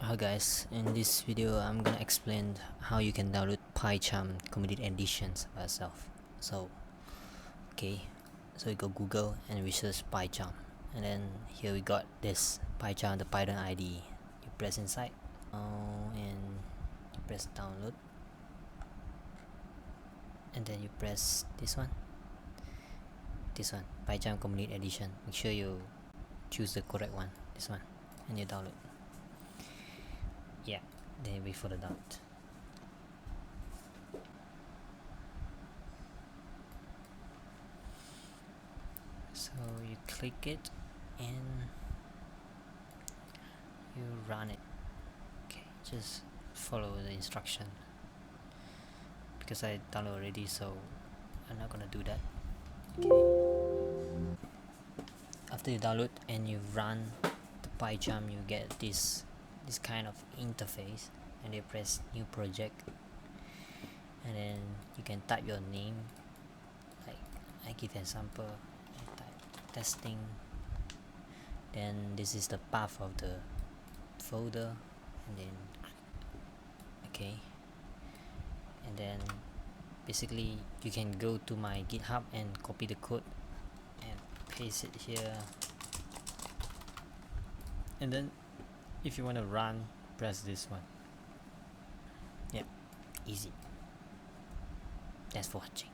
Hi guys, in this video I'm gonna explain how you can download Pycharm Community Editions by yourself. So you go Google and we search Pycharm, and then here we got this Pycharm, the Python ID. You press inside, and you press download, and then you press this one, Pycharm Community Edition. Make sure you choose the correct one, this one, and you download. Yeah, then you wait for the download. So you click it and you run it. Okay, just follow the instruction because I download already, so I'm not gonna do that. Okay, after you download and you run the Pycharm, you get this kind of interface, and you press new project, and then you can type your name. Like I give an example, I type testing, then this is the path of the folder, and then okay, and then basically you can go to my GitHub and copy the code and paste it here, and then if you want to run, press this one. Yeah, easy. Thanks for watching.